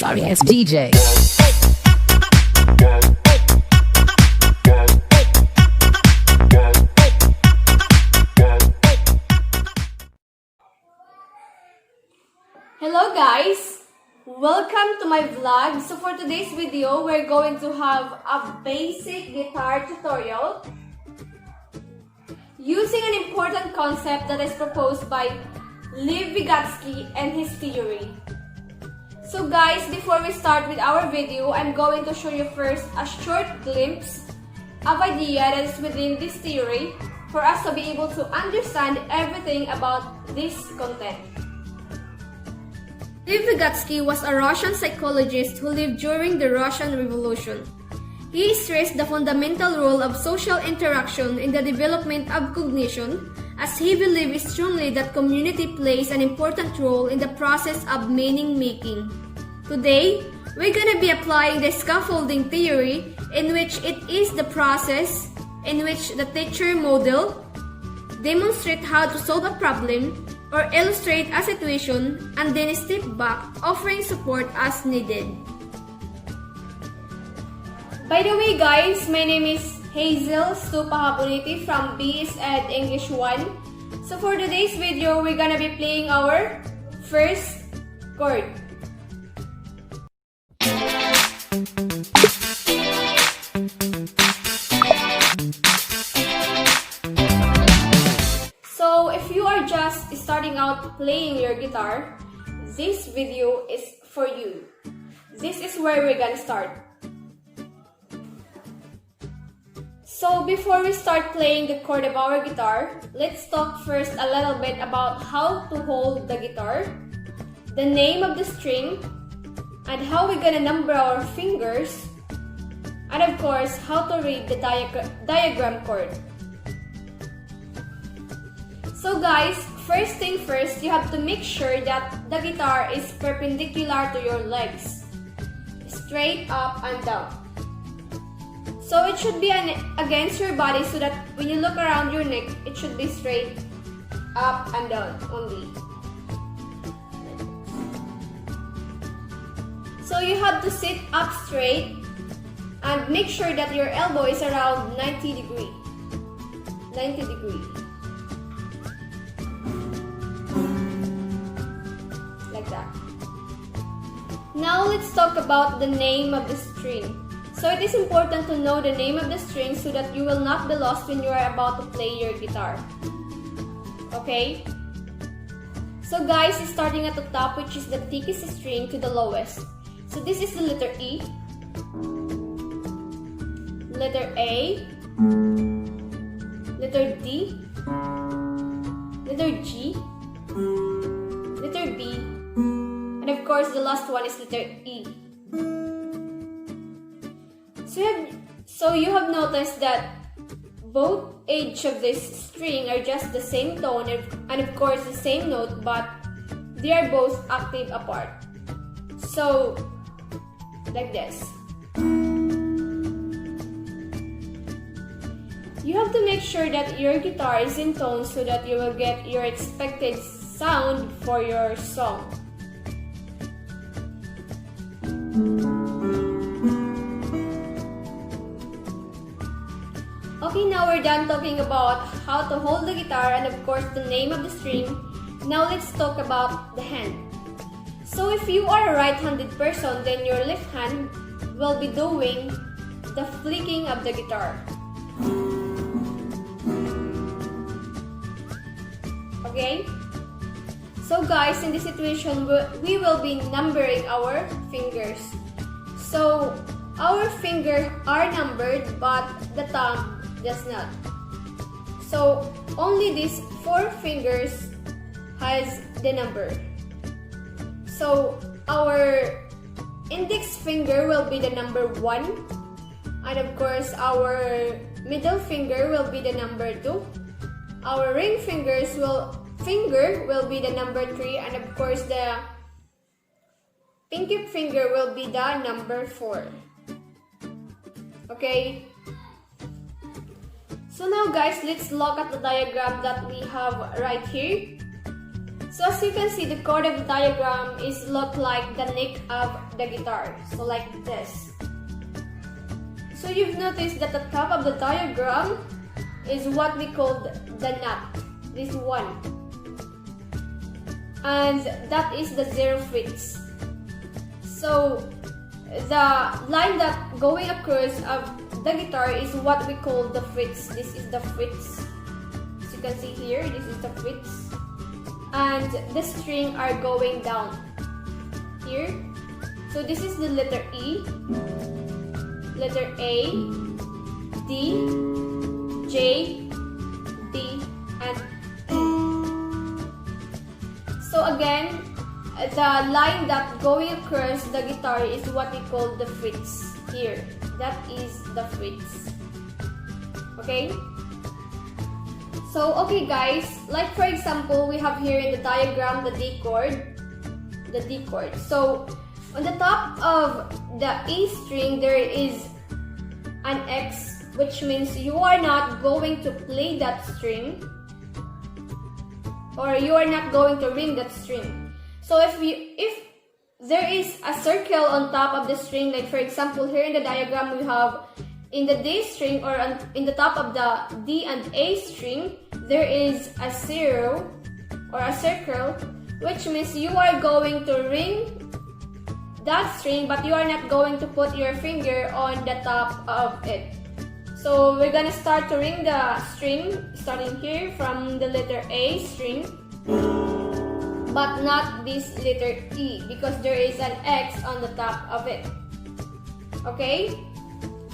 sorry ass DJ. Hello guys! Welcome to my vlog. So for today's video, we're going to have a basic guitar tutorial using an important concept that is proposed by Lev Vygotsky and his theory. So guys, before we start with our video, I'm going to show you first a short glimpse of idea that is within this theory for us to be able to understand everything about this content. Lev Vygotsky was a Russian psychologist who lived during the Russian Revolution. He stressed the fundamental role of social interaction in the development of cognition, as he believed strongly that community plays an important role in the process of meaning-making. Today, we're going to be applying the scaffolding theory, in which it is the process in which the teacher model, demonstrate how to solve a problem, or illustrate a situation, and then step back, offering support as needed. By the way guys, my name is Hazel Stupahaboniti from BS Ed English 1. So for today's video, we're gonna be playing our first chord. So if you are just starting out playing your guitar, this video is for you. This is where we're gonna start. So before we start playing the chord of our guitar, let's talk first a little bit about how to hold the guitar, the name of the string, and how we're gonna number our fingers, and of course, how to read the diagram chord. So guys, first thing first, you have to make sure that the guitar is perpendicular to your legs, straight up and down. So it should be against your body so that when you look around your neck, it should be straight up and down only. So you have to sit up straight and make sure that your elbow is around 90 degrees. 90 degrees. Like that. Now let's talk about the name of the string. So it is important to know the name of the string so that you will not be lost when you are about to play your guitar. Okay? So guys, starting at the top, which is the thickest string, to the lowest. So this is the letter E, letter A, letter D, letter G, letter B, and of course the last one is letter E. So you have noticed that both edges of this string are just the same tone and of course the same note, but they are both octave apart. So, like this. You have to make sure that your guitar is in tone so that you will get your expected sound for your song. Okay, now we're done talking about how to hold the guitar and of course the name of the string. Now let's talk about the hand. So if you are a right-handed person, then your left hand will be doing the flicking of the guitar. Okay? So guys, in this situation, we will be numbering our fingers. So our fingers are numbered, but the thumb does not. So only these 4 fingers has the number. So our index finger will be the number 1, and of course our middle finger will be the number 2. Our ring finger will be the number 3, and of course the pinky finger will be the number 4. Okay? So now guys, let's look at the diagram that we have right here. So as you can see, the chord of the diagram is look like the neck of the guitar. So like this. So you've noticed that the top of the diagram is what we call the nut. This one. And that is the 0 frets. So the line that going across of the guitar is what we call the frets. This is the frets. As you can see here, this is the frets. And the string are going down here. So this is the letter E, letter A, D, J, D, and E. So again, the line that going across the guitar is what we call the frets here. That is the frets. Okay? So, okay guys, like for example, we have here in the diagram the D chord. The D chord. So, on the top of the A string, there is an X, which means you are not going to play that string, or you are not going to ring that string. So, if there is a circle on top of the string, like for example, here in the diagram we have in the D string, or in the top of the D and A string, there is a 0 or a circle, which means you are going to ring that string, but you are not going to put your finger on the top of it. So we're gonna start to ring the string, starting here from the letter A string, but not this letter E, because there is an X on the top of it. Okay?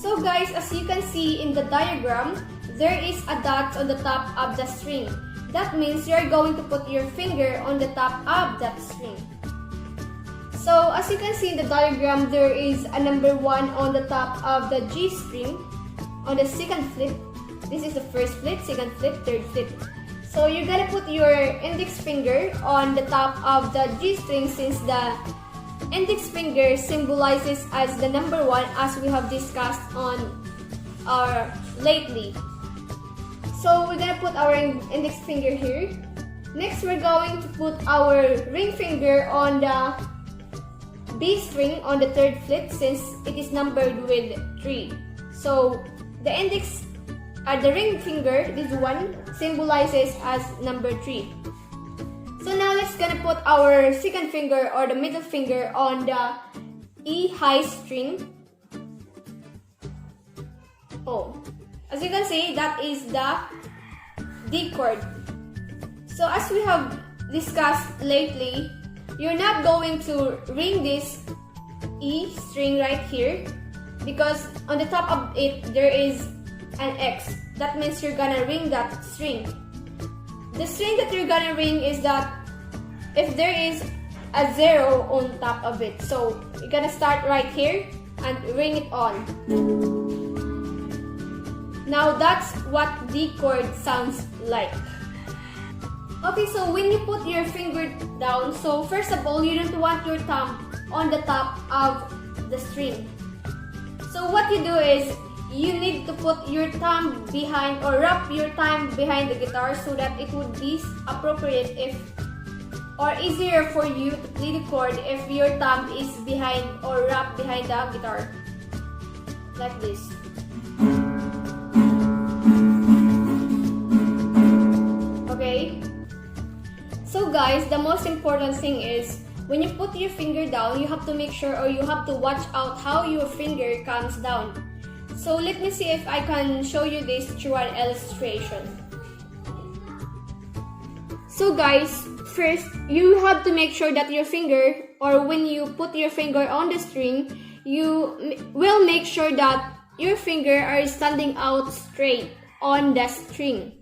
So guys, as you can see in the diagram, there is a dot on the top of the string. That means you're going to put your finger on the top of that string. So as you can see in the diagram, there is a number 1 on the top of the G string on the second fret. This is the first fret, second fret, third fret. So you're gonna put your index finger on the top of the G string, since the index finger symbolizes as the number 1, as we have discussed on our lately. So we're gonna put our index finger here. Next, we're going to put our ring finger on the B string on the third fret, since it is numbered with 3. So the ring finger, this one, symbolizes as number 3. So now let's gonna put our second finger or the middle finger on the E high string. Oh, as you can see, that is the D chord. So as we have discussed lately, you're not going to ring this E string right here, because on the top of it there is an X. That means you're gonna ring that string. The string that you're gonna ring is that if there is a 0 on top of it. So you're gonna start right here and ring it on. Now that's what D chord sounds like. Okay, so when you put your finger down, so first of all, you don't want your thumb on the top of the string. So what you do is, you need to put your thumb behind, or wrap your thumb behind the guitar, so that it would be appropriate or easier for you to play the chord if your thumb is behind or wrapped behind the guitar. Like this. Okay? So guys, the most important thing is, when you put your finger down, you have to make sure, or you have to watch out how your finger comes down. So let me see if I can show you this through an illustration. So guys, first, you have to make sure that your finger, or when you put your finger on the string, you will make sure that your finger are standing out straight on the string.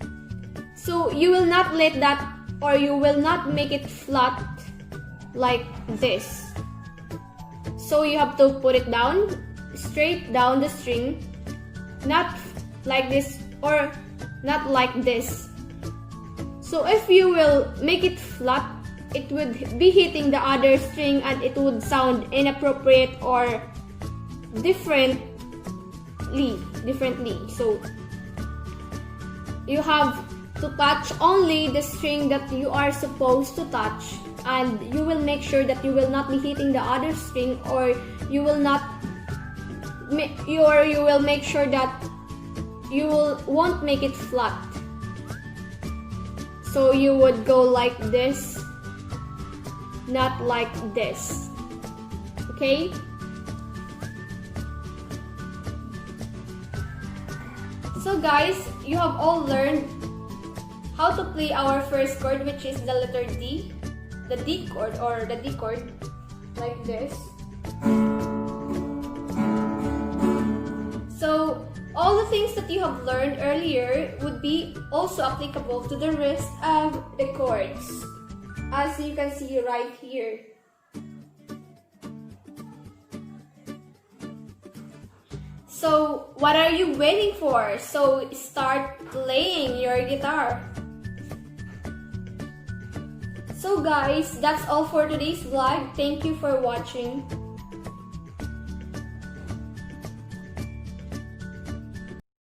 So you will not let that, or you will not make it flat like this. So you have to put it down, straight down the string, not like this or not like this. So if you will make it flat, it would be hitting the other string and it would sound inappropriate or differently. So you have to touch only the string that you are supposed to touch, and you will make sure that you will not be hitting the other string, or you will not you will make sure that won't make it flat. So you would go like this, not like this. Okay? So guys, you have all learned how to play our first chord, which is the letter D, the D chord or the D chord, like this. So all the things that you have learned earlier would be also applicable to the rest of the chords, as you can see right here. So what are you waiting for? So start playing your guitar. So guys, that's all for today's vlog. Thank you for watching.